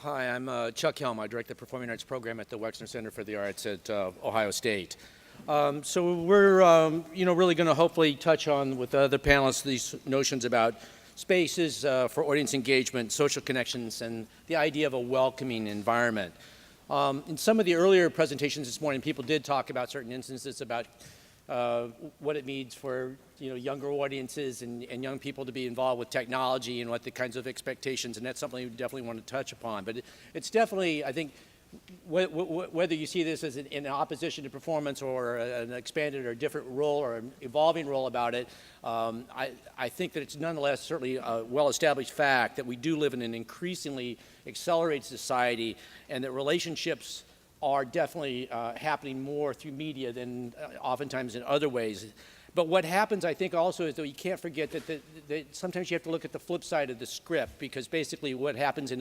Hi, I'm Chuck Helm. I direct the Performing Arts program at the Wexner Center for the Arts at Ohio State. So we're, really going to hopefully touch on with other panelists these notions about spaces for audience engagement, social connections, and the idea of a welcoming environment. In some of the earlier presentations this morning, people did talk about certain instances about what it means for younger audiences and young people to be involved with technology and what the kinds of expectations, and that's something we definitely want to touch upon. But it's definitely, I think, whether you see this as in opposition to performance or an expanded or different role or an evolving role about it, I think that it's nonetheless certainly a well-established fact that we do live in an increasingly accelerated society, and that relationships are definitely happening more through media than oftentimes in other ways. But what happens, I think, also is that you can't forget that sometimes you have to look at the flip side of the script, because basically what happens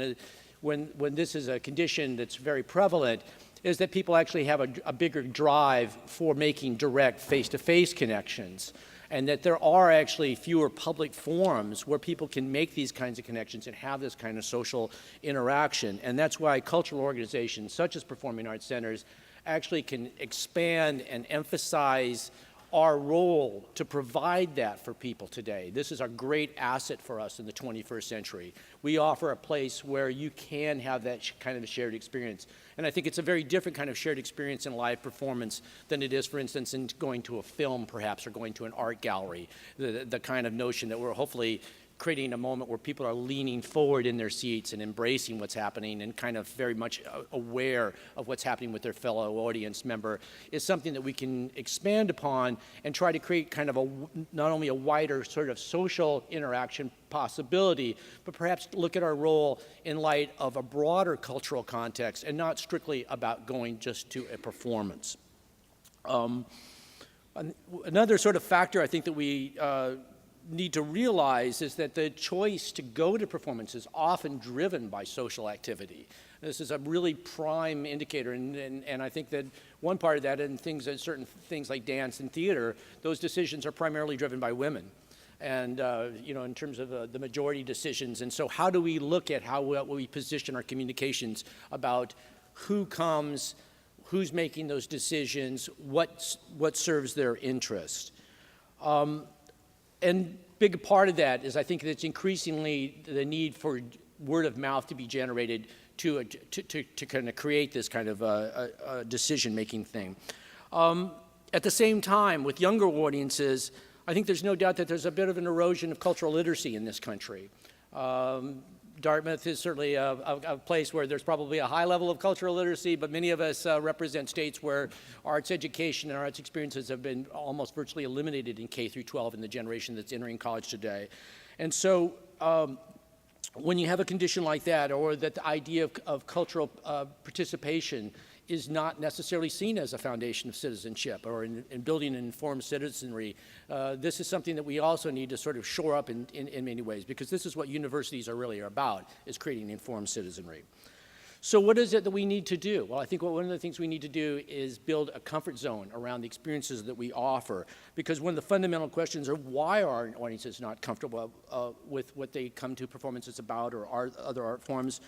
when this is a condition that's very prevalent is that people actually have a bigger drive for making direct face-to-face connections, and that there are actually fewer public forums where people can make these kinds of connections and have this kind of social interaction. And that's why cultural organizations such as performing arts centers actually can expand and emphasize our role to provide that for people today. This is a great asset for us in the 21st century. We offer a place where you can have that kind of a shared experience. And I think it's a very different kind of shared experience in live performance than it is, for instance, in going to a film, perhaps, or going to an art gallery. The kind of notion that we're hopefully creating a moment where people are leaning forward in their seats and embracing what's happening and kind of very much aware of what's happening with their fellow audience member is something that we can expand upon and try to create kind of not only a wider sort of social interaction possibility, but perhaps look at our role in light of a broader cultural context and not strictly about going just to a performance. Another sort of factor I think that we need to realize is that the choice to go to performance is often driven by social activity. This is a really prime indicator, and I think that one part of that, and certain things like dance and theater, those decisions are primarily driven by women, and in terms of the majority decisions. And so, how do we look at how we position our communications about who comes, who's making those decisions, what serves their interest? And big part of that is I think that it's increasingly the need for word of mouth to be generated to kind of create this kind of a decision-making thing. At the same time, with younger audiences, I think there's no doubt that there's a bit of an erosion of cultural literacy in this country. Dartmouth is certainly a place where there's probably a high level of cultural literacy, but many of us represent states where arts education and arts experiences have been almost virtually eliminated in K through 12 in the generation that's entering college today. And so when you have a condition like that, or that the idea of cultural participation is not necessarily seen as a foundation of citizenship or in building an informed citizenry. This is something that we also need to sort of shore up in many ways, because this is what universities are really about, is creating informed citizenry. So what is it that we need to do? Well, I think one of the things we need to do is build a comfort zone around the experiences that we offer, because one of the fundamental questions are, why are audiences not comfortable with what they come to performances about or other art forms?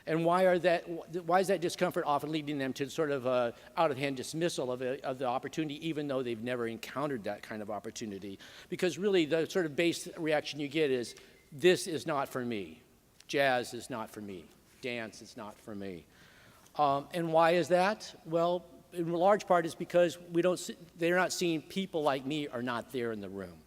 And why is that discomfort often leading them to sort of out-of-hand dismissal of the opportunity, even though they've never encountered that kind of opportunity? Because really the sort of base reaction you get is, this is not for me. Jazz is not for me. Dance is not for me. And why is that? Well, in large part is because they're not seeing people like me are not there in the room.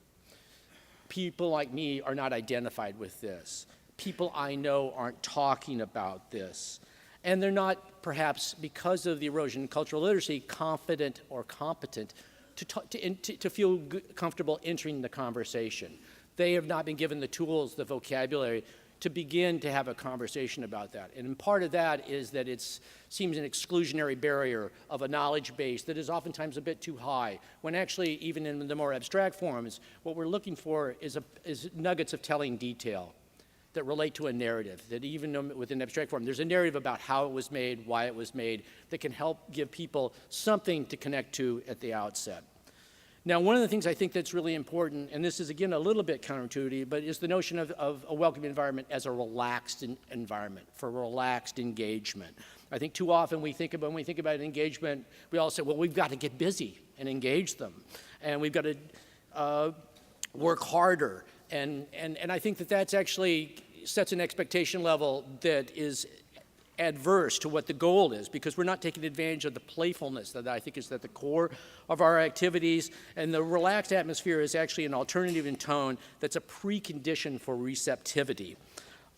People like me are not identified with this. People I know aren't talking about this. And they're not, perhaps because of the erosion in cultural literacy, confident or competent to feel comfortable entering the conversation. They have not been given the tools, the vocabulary, to begin to have a conversation about that. And part of that is that it seems an exclusionary barrier of a knowledge base that is oftentimes a bit too high, when actually, even in the more abstract forms, what we're looking for is nuggets of telling detail that relate to a narrative, that even within abstract form, there's a narrative about how it was made, why it was made, that can help give people something to connect to at the outset. Now, one of the things I think that's really important, and this is again a little bit counterintuitive, but is the notion of a welcome environment as a relaxed environment for relaxed engagement. I think too often when we think about engagement, we all say, well, we've got to get busy and engage them, and we've got to work harder. And I think that that's actually sets an expectation level that is adverse to what the goal is, because we're not taking advantage of the playfulness that I think is at the core of our activities. And the relaxed atmosphere is actually an alternative in tone that's a precondition for receptivity.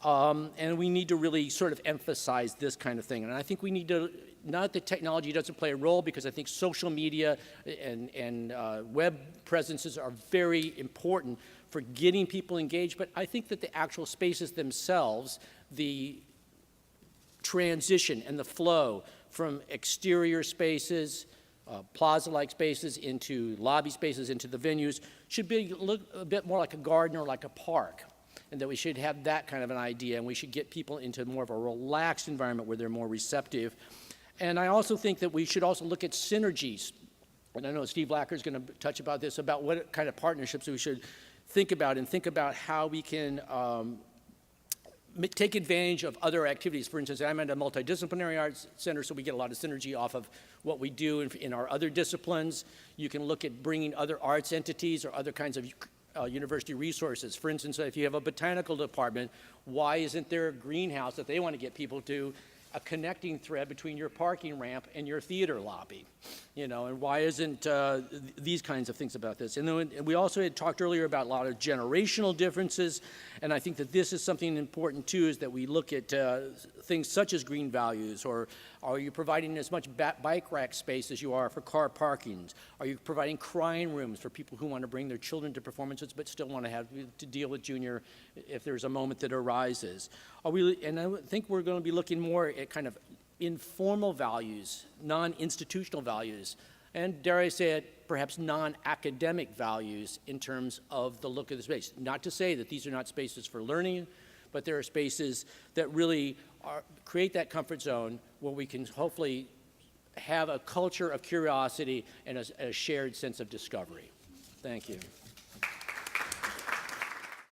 And we need to really sort of emphasize this kind of thing. And I think we need to, not that technology doesn't play a role, because I think social media and web presences are very important for getting people engaged, but I think that the actual spaces themselves, the transition and the flow from exterior spaces, plaza-like spaces, into lobby spaces, into the venues, should look a bit more like a garden or like a park, and that we should have that kind of an idea, and we should get people into more of a relaxed environment where they're more receptive. And I also think that we should also look at synergies, and I know Steve Lacker is going to touch about this, about what kind of partnerships we should think about, and think about how we can take advantage of other activities. For instance, I'm at a multidisciplinary arts center, so we get a lot of synergy off of what we do in our other disciplines. You can look at bringing other arts entities or other kinds of university resources. For instance, if you have a botanical department, why isn't there a greenhouse that they want to get people to, a connecting thread between your parking ramp and your theater lobby? You know, and why isn't these kinds of things about this? And then we also had talked earlier about a lot of generational differences, and I think that this is something important too, is that we look at things such as green values, or are you providing as much bike rack space as you are for car parkings? Are you providing crying rooms for people who want to bring their children to performances but still want to have to deal with junior if there's a moment that arises? And I think we're going to be looking more at kind of informal values, non-institutional values, and dare I say it, perhaps non-academic values in terms of the look of the space. Not to say that these are not spaces for learning, but there are spaces that really create that comfort zone where we can hopefully have a culture of curiosity and a shared sense of discovery. Thank you.